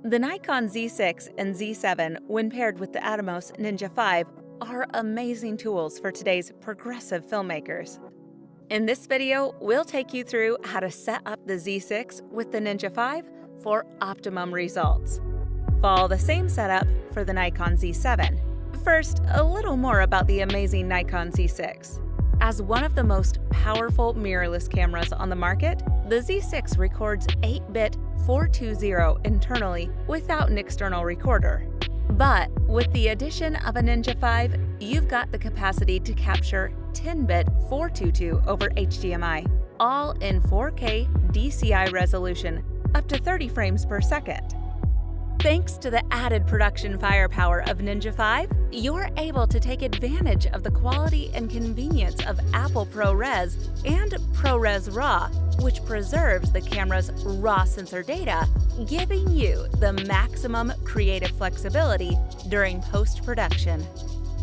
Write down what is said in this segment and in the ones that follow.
The Nikon Z6 and Z7, when paired with the Atomos Ninja 5, are amazing tools for today's progressive filmmakers. In this video, we'll take you through how to set up the Z6 with the Ninja 5 for optimum results. Follow the same setup for the Nikon Z7. First, a little more about the amazing Nikon Z6. As one of the most powerful mirrorless cameras on the market, the Z6 records 8-bit 420 internally without an external recorder. But with the addition of a Ninja 5, you've got the capacity to capture 10-bit 422 over HDMI, all in 4K DCI resolution, up to 30 frames per second. Thanks to the added production firepower of Ninja 5, you're able to take advantage of the quality and convenience of Apple ProRes and ProRes RAW, which preserves the camera's raw sensor data, giving you the maximum creative flexibility during post-production.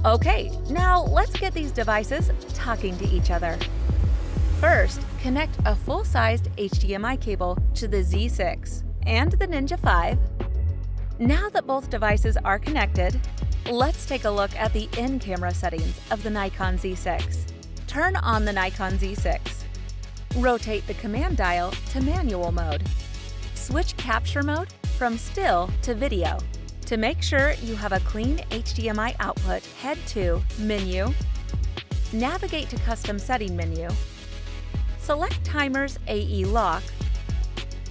Okay, now let's get these devices talking to each other. First, connect a full-sized HDMI cable to the Z6 and the Ninja 5. Now that both devices are connected, let's take a look at the in-camera settings of the Nikon Z6. Turn on the Nikon Z6. Rotate the command dial to manual mode. Switch capture mode from still to video. To make sure you have a clean HDMI output, head to Menu, navigate to Custom Setting menu, select Timers AE Lock,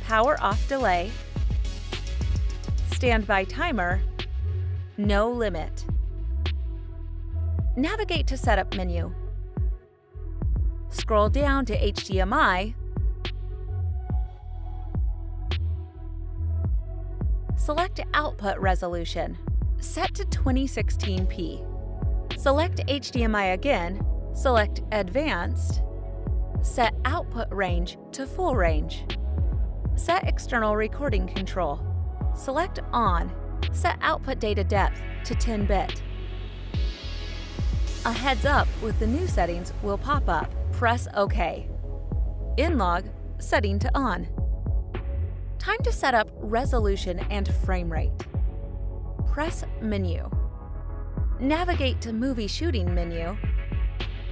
Power Off Delay, Standby Timer, No Limit. Navigate to Setup menu. Scroll down to HDMI. Select Output Resolution. Set to 2016p. Select HDMI again. Select Advanced. Set Output Range to Full Range. Set External Recording Control. Select On. Set Output Data Depth to 10-bit. A heads up with the new settings will pop up. Press OK. In-log, setting to on. Time to set up resolution and frame rate. Press Menu. Navigate to Movie Shooting menu.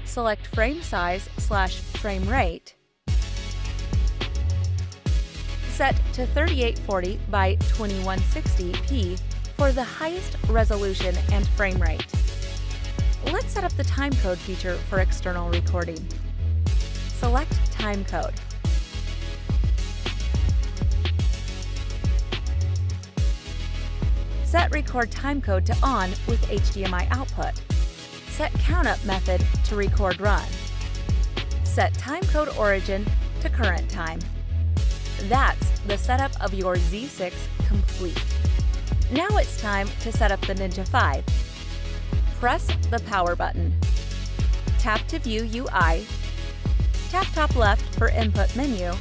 Select Frame Size/Frame Rate. Set to 3840 by 2160p for the highest resolution and frame rate. Let's set up the timecode feature for external recording. Select Timecode. Set Record Timecode to On with HDMI output. Set CountUp method to record run. Set Timecode origin to current time. That's the setup of your Z6 complete. Now it's time to set up the Ninja 5. Press the power button. Tap to view UI. Tap top left for input menu.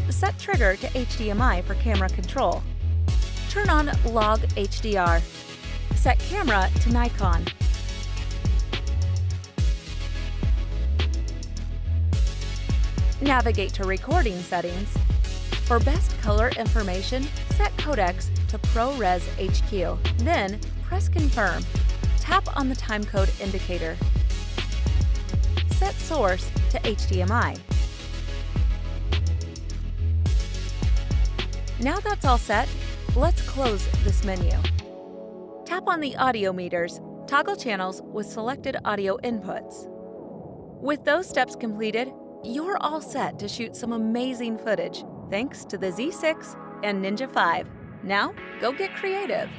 Set trigger to HDMI for camera control. Turn on Log HDR. Set camera to Nikon. Navigate to recording settings. For best color information, set codecs to ProRes HQ. Then press Confirm. Tap on the timecode indicator. Set source to HDMI. Now that's all set, let's close this menu. Tap on the audio meters, toggle channels with selected audio inputs. With those steps completed, you're all set to shoot some amazing footage thanks to the Z6 and Ninja 5. Now, go get creative!